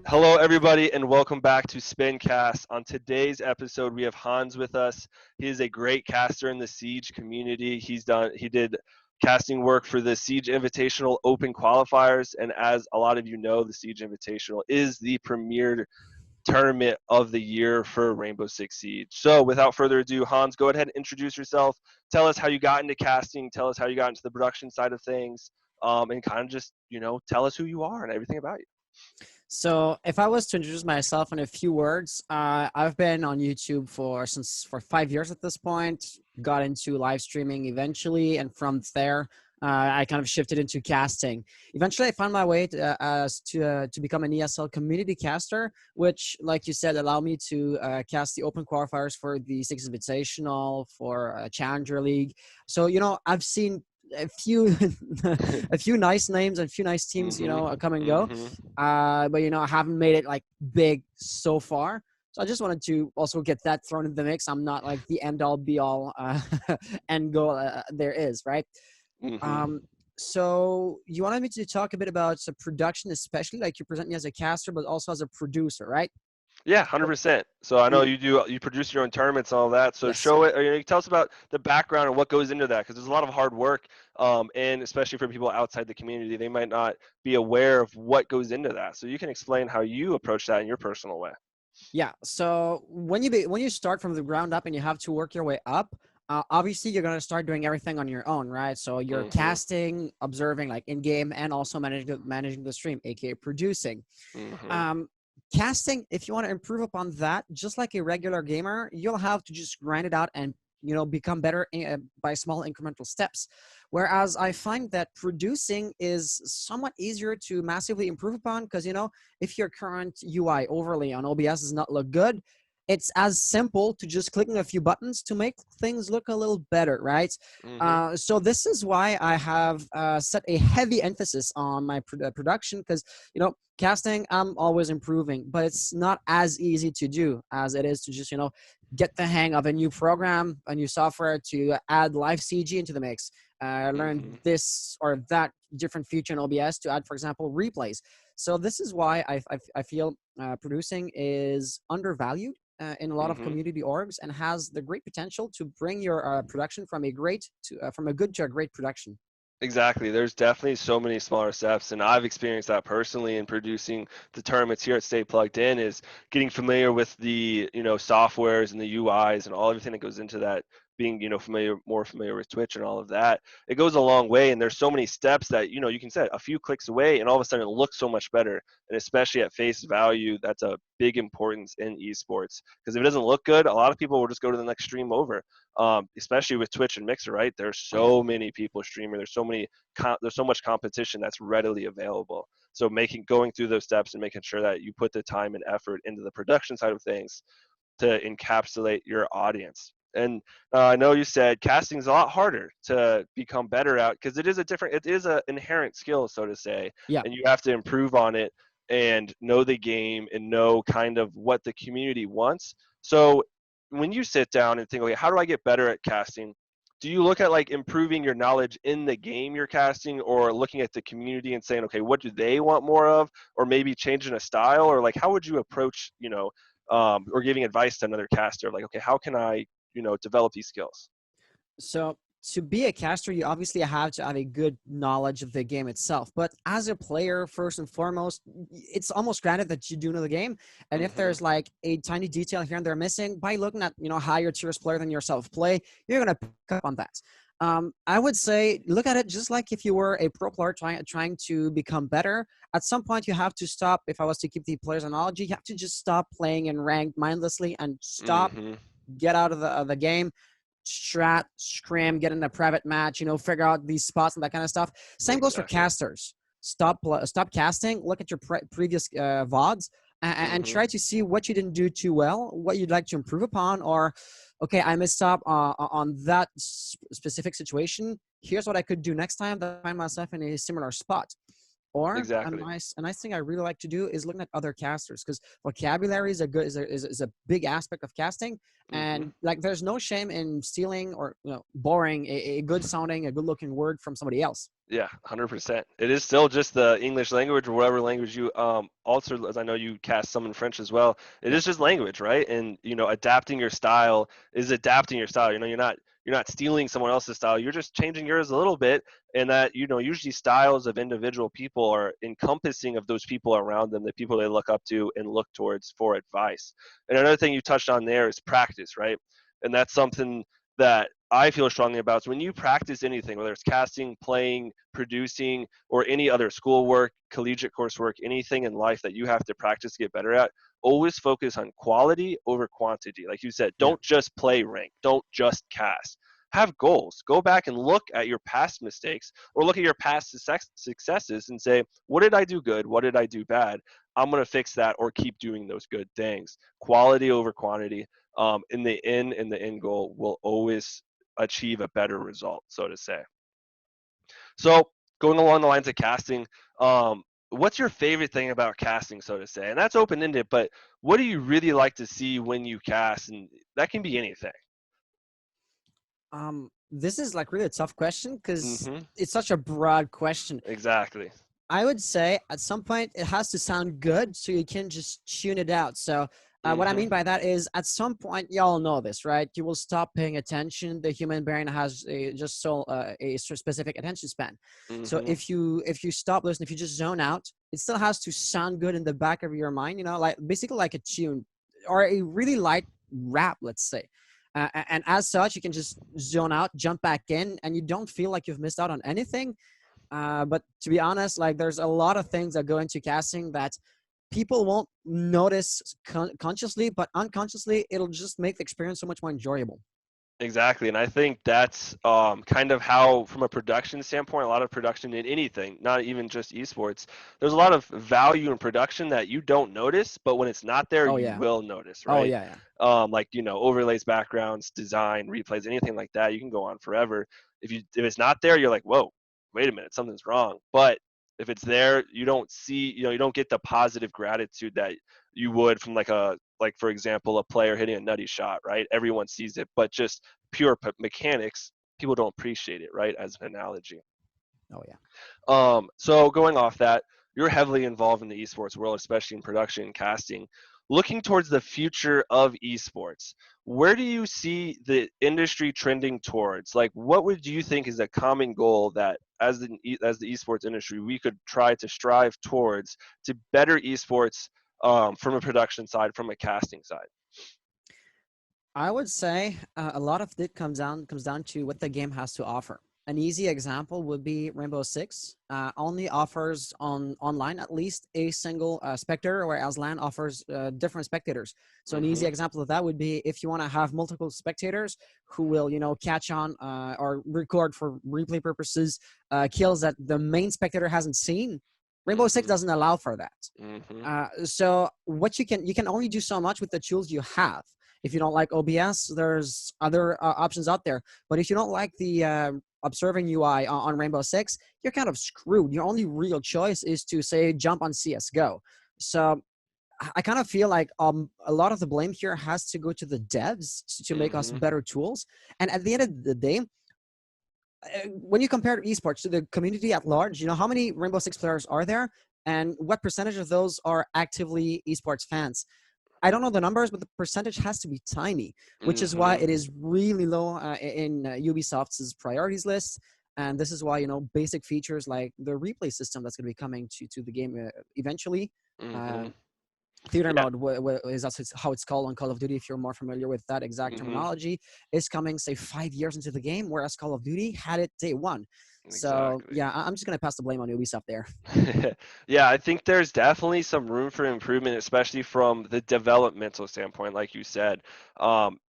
Hello, everybody, and welcome back to Spincast. On today's episode, we have Hans with us. He is a great caster in the Siege community. He did casting work for the Siege Invitational Open qualifiers, and as a lot of you know, the Siege Invitational is the premier tournament of the year for Rainbow Six Siege. So, without further ado, Hans, go ahead and introduce yourself. Tell us how you got into casting. Tell us how you got into the production side of things, and kind of just tell us who you are and everything about you. So, if I was to introduce myself in a few words, I've been on YouTube for 5 years at this point. Got into live streaming eventually, and from there, I kind of shifted into casting. Eventually, I found my way to become an ESL community caster, which, like you said, allowed me to cast the open qualifiers for the Six Invitational, for Challenger League. So, I've seen a few a few nice names and a few nice teams come and go, but I haven't made it like big so far. So I just wanted to also get that thrown in the mix. I'm not like the end all be all end goal there is, right? So you wanted me to talk a bit about production, especially like you present me as a caster but also as a producer, right? Yeah, 100%. So I know you produce your own tournaments and all that. So Yes. show it, or, you tell us about the background and what goes into that, because there's a lot of hard work, and especially for people outside the community, they might not be aware of what goes into that. So you can explain how you approach that in your personal way. Yeah. So when you start from the ground up and you have to work your way up, obviously you're gonna start doing everything on your own, right? So you're casting, observing like in game, and also managing the stream, aka producing. Casting, if you want to improve upon that, just like a regular gamer, you'll have to just grind it out and become better by small incremental steps. Whereas I find that producing is somewhat easier to massively improve upon, because if your current UI overlay on OBS does not look good, it's as simple to just clicking a few buttons to make things look a little better, right? So this is why I have set a heavy emphasis on my production, because casting, I'm always improving, but it's not as easy to do as it is to just get the hang of a new program, a new software, to add live CG into the mix, learn this or that different feature in OBS to add, for example, replays. So this is why I feel producing is undervalued in a lot of community orgs, and has the great potential to bring your production from a good to a great production. Exactly. There's definitely so many smaller steps, and I've experienced that personally in producing the tournaments here at Stay Plugged In, is getting familiar with the, softwares and the UIs and everything that goes into that, being, more familiar with Twitch and all of that. It goes a long way, and there's so many steps that, you can set a few clicks away, and all of a sudden it looks so much better. And especially at face value, that's a big importance in esports, because if it doesn't look good, a lot of people will just go to the next stream over. Especially with Twitch and Mixer, right? There's so many people streaming. There's so much competition that's readily available. So going through those steps and making sure that you put the time and effort into the production side of things to encapsulate your audience. And I know you said casting is a lot harder to become better at, because it is an inherent skill, so to say, Yeah. and you have to improve on it and know the game and know kind of what the community wants. So when you sit down and think, okay, how do I get better at casting? Do you look at like improving your knowledge in the game you're casting, or looking at the community and saying, okay, what do they want more of, or maybe changing a style, or like how would you approach, or giving advice to another caster, like, okay, how can I, develop these skills? So to be a caster, you obviously have to have a good knowledge of the game itself. But as a player, first and foremost, it's almost granted that you do know the game. And if there's like a tiny detail here and there missing, by looking at, higher tiers player than yourself play, you're going to pick up on that. I would say look at it just like if you were a pro player trying to become better. At some point, you have to stop. If I was to keep the player's analogy, you have to just stop playing in ranked mindlessly and stop, get out of the game, strat, scrim, get in a private match, figure out these spots and that kind of stuff. Same goes for casters. Stop casting, look at your previous VODs, and try to see what you didn't do too well, what you'd like to improve upon, or, okay, I messed up on that specific situation. Here's what I could do next time to find myself in a similar spot. Or Exactly. a nice thing I really like to do is looking at other casters, because vocabulary is a good is a big aspect of casting, Hmm. and like there's no shame in stealing or borrowing a good sounding, a good looking word from somebody else. Yeah, 100%. It is still just the English language or whatever language you also, as I know you cast some in French as well. It Yeah. is just language, right? And adapting your style is adapting your style. You're not stealing someone else's style. You're just changing yours a little bit. And that usually styles of individual people are encompassing of those people around them, the people they look up to and look towards for advice. And another thing you touched on there is practice, right? And that's something that I feel strongly about. So when you practice anything, whether it's casting, playing, producing, or any other schoolwork, collegiate coursework, anything in life that you have to practice to get better at, always focus on quality over quantity. Like you said, Yeah. don't just play rank, don't just cast. Have goals. Go back and look at your past mistakes or look at your past successes and say, what did I do good? What did I do bad? I'm going to fix that or keep doing those good things. Quality over quantity. In the end, and the end goal will always achieve a better result, so to say. So going along the lines of casting, what's your favorite thing about casting, so to say? And that's open ended, but what do you really like to see when you cast? And that can be anything. This is like really a tough question because Hmm. it's such a broad question. Exactly. I would say at some point it has to sound good so you can just tune it out. So what I mean Hmm. by that is at some point y'all know this, right? You will stop paying attention. The human brain has a specific attention span. So Hmm. if you stop listening, if you just zone out, it still has to sound good in the back of your mind. Like basically like a tune or a really light rap, let's say. And as such, you can just zone out, jump back in, and you don't feel like you've missed out on anything. But to be honest, like there's a lot of things that go into casting that people won't notice consciously, but unconsciously, it'll just make the experience so much more enjoyable. Exactly. And I think that's kind of how, from a production standpoint, a lot of production in anything, not even just esports, there's a lot of value in production that you don't notice, but when it's not there, Oh you yeah. will notice, Oh right? yeah, yeah. Like, overlays, backgrounds, design, replays, anything like that, you can go on forever. If it's not there, you're like, whoa, wait a minute, something's wrong. But if it's there, you don't see, you don't get the positive gratitude that you would from like for example, a player hitting a nutty shot, right? Everyone sees it, but just pure mechanics, people don't appreciate it, right? As an analogy. Oh yeah. So going off that, you're heavily involved in the esports world, especially in production and casting. Looking towards the future of esports, where do you see the industry trending towards? Like, what would you think is a common goal that, as the esports industry, we could try to strive towards to better esports from a production side, from a casting side? I would say a lot of it comes down to what the game has to offer. An easy example would be Rainbow Six. Only offers on online at least a single spectator, whereas LAN offers different spectators. So an easy Hmm. example of that would be if you want to have multiple spectators who will, catch on or record for replay purposes kills that the main spectator hasn't seen. Rainbow Six Hmm. doesn't allow for that. Hmm. So what you can only do so much with the tools you have. If you don't like OBS, there's other options out there. But if you don't like the observing UI on Rainbow Six, you're kind of screwed. Your only real choice is to say jump on CS:GO. So I kind of feel like a lot of the blame here has to go to the devs to make us Hmm. better tools. And at the end of the day, when you compare esports to the community at large, how many Rainbow Six players are there, and what percentage of those are actively esports fans? I don't know the numbers, but the percentage has to be tiny, which is why Hmm. it is really low in Ubisoft's priorities list. And this is why basic features like the replay system that's going to be coming to the game eventually. Uh, Hmm. Theater Yeah. mode is that's how it's called on Call of Duty. If you're more familiar with that exact Hmm. terminology, is coming say 5 years into the game, whereas Call of Duty had it day one. So Exactly. yeah, I'm just gonna pass the blame on Ubisoft there. Yeah, I think there's definitely some room for improvement, especially from the developmental standpoint, like you said.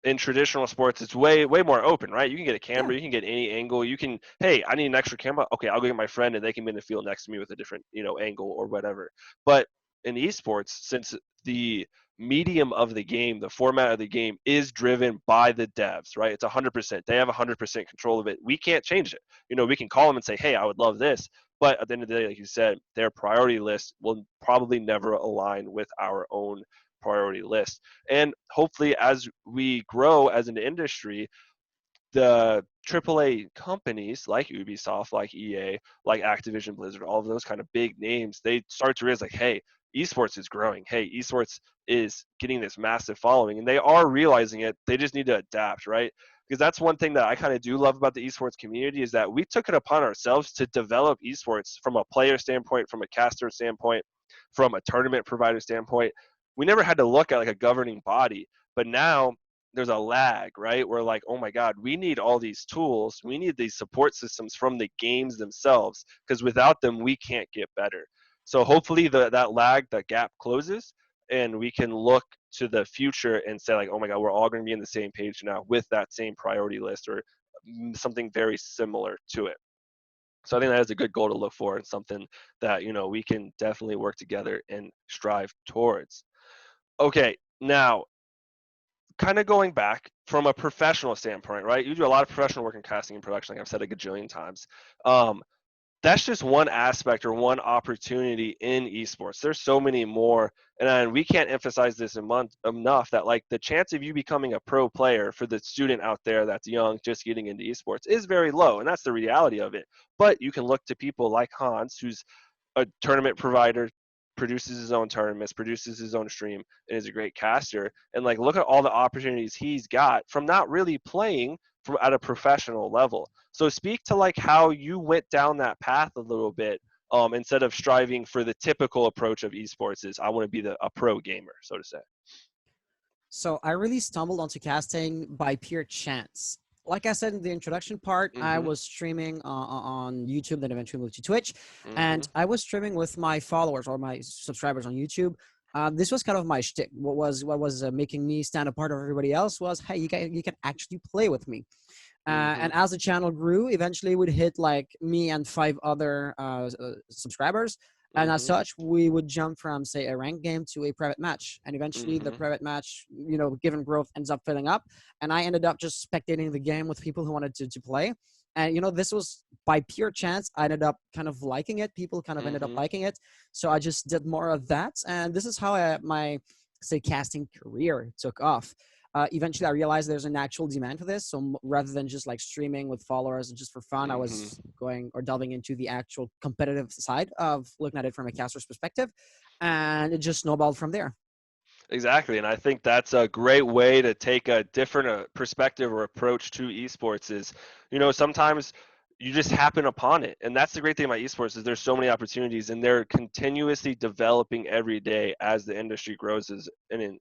In traditional sports, it's way more open, right? You can get a Yeah, camera, you can get any angle. You can, hey, I need an extra camera. Okay, I'll go get my friend, and they can be in the field next to me with a different, angle or whatever. But in esports, since the medium of the game, the format of the game is driven by the devs, right? It's 100%. They have 100% control of it. We can't change it. We can call them and say, hey, I would love this, But at the end of the day, like you said, their priority list will probably never align with our own priority list. And hopefully, as we grow as an industry, the AAA companies like Ubisoft, like EA, like Activision Blizzard, all of those kind of big names, they start to realize like, hey, esports is growing. Hey, esports is getting this massive following, and they are realizing it. They just need to adapt, right? Because that's one thing that I kind of do love about the esports community is that we took it upon ourselves to develop esports from a player standpoint, from a caster standpoint, from a tournament provider standpoint. We never had to look at like a governing body, but now there's a lag, right? We're like, oh my God, we need all these tools. We need these support systems from the games themselves because without them, we can't get better. So hopefully that lag, that gap closes and we can look to the future and say like, oh my God, we're all going to be on the same page now with that same priority list or something very similar to it. So I think that is a good goal to look for and something that, we can definitely work together and strive towards. Okay, now kind of going back from a professional standpoint, right? You do a lot of professional work in casting and production, like I've said a gajillion times. Um, that's just one aspect or one opportunity in esports. There's so many more, and we can't emphasize this enough that like the chance of you becoming a pro player for the student out there that's young, just getting into esports, is very low, and that's the reality of it. But you can look to people like Hans, who's a tournament provider, produces his own tournaments, produces his own stream, and is a great caster. And like, look at all the opportunities he's got from not really playing from at a professional level. So speak to like how you went down that path a little bit, instead of striving for the typical approach of esports is I want to be a pro gamer, so to say. So I really stumbled onto casting by pure chance. Like I said in the introduction part, I Mm-hmm. was streaming on YouTube, then eventually moved to Twitch, Mm-hmm. and I was streaming with my followers or my subscribers on YouTube. This was kind of my shtick. What was making me stand apart of everybody else was, hey, you can actually play with me. Mm-hmm. And as the channel grew, eventually would hit like me and five other subscribers. And as Mm-hmm. such, we would jump from, say, a ranked game to a private match. And eventually, the Mm-hmm. private match, given growth, ends up filling up. And I ended up just spectating the game with people who wanted to play. And, this was by pure chance. I ended up kind of liking it. People kind of ended up Mm-hmm. liking it. So I just did more of that. And this is how my, say, casting career took off. Eventually, I realized there's an actual demand for this. So rather than just like streaming with followers just for fun, I was Mm-hmm. going or delving into the actual competitive side of looking at it from a caster's perspective, and it just snowballed from there. Exactly, and I think that's a great way to take a different perspective or approach to esports. Is sometimes you just happen upon it, and that's the great thing about esports is there's so many opportunities, and they're continuously developing every day as the industry grows as an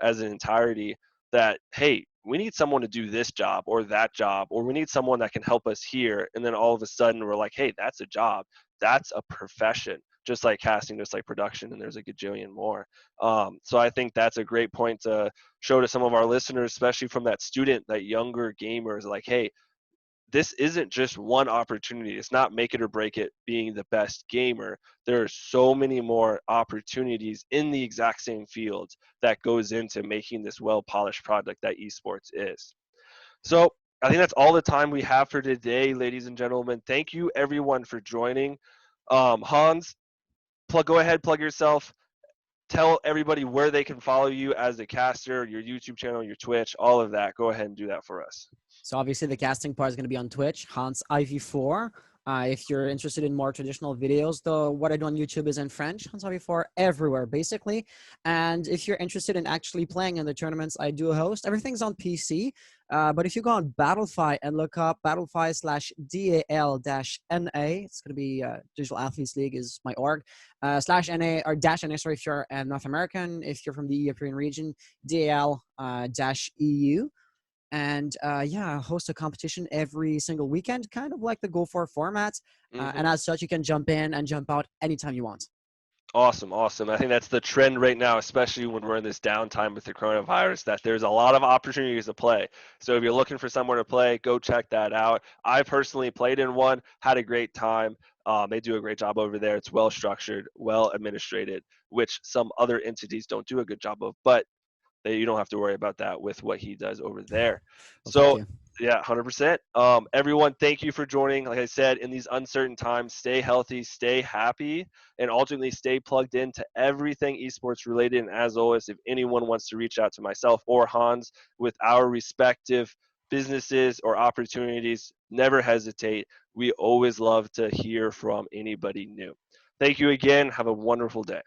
entirety. That hey, we need someone to do this job or that job, or we need someone that can help us here, and then all of a sudden we're like, hey, that's a job, that's a profession, just like casting, just like production, and there's a gajillion more. So I think that's a great point to show to some of our listeners, especially from that student, that younger gamers, like, hey, this isn't just one opportunity. It's not make it or break it being the best gamer. There are so many more opportunities in the exact same fields that goes into making this well-polished product that esports is. So I think that's all the time we have for today, ladies and gentlemen. Thank you everyone for joining. Hans, go ahead, plug yourself, tell everybody where they can follow you as a caster, your YouTube channel, your Twitch, all of that. Go ahead and do that for us. So obviously the casting part is going to be on Twitch, HANSIV4. If you're interested in more traditional videos, though, what I do on YouTube is in French, HANSIV4 everywhere, basically. And if you're interested in actually playing in the tournaments I do host, everything's on PC. But if you go on Battlefy and look up Battlefy/DAL-NA, it's going to be Digital Athletes League is my org, /NA or -NA, sorry, if you're North American. If you're from the European region, DAL-EU. And yeah, host a competition every single weekend, kind of like the Go For format. And Mm-hmm. as such, you can jump in and jump out anytime you want. Awesome, awesome. I think that's the trend right now, especially when we're in this downtime with the coronavirus, that there's a lot of opportunities to play. So if you're looking for somewhere to play, go check that out. I personally played in one, had a great time. They do a great job over there. It's well structured, well administrated, which some other entities don't do a good job of. But You don't have to worry about that with what he does over there. Well, thank So you. yeah, 100%. Everyone, thank you for joining. Like I said, in these uncertain times, stay healthy, stay happy, and ultimately stay plugged into everything esports related. And as always, if anyone wants to reach out to myself or Hans with our respective businesses or opportunities, never hesitate. We always love to hear from anybody new. Thank you again. Have a wonderful day.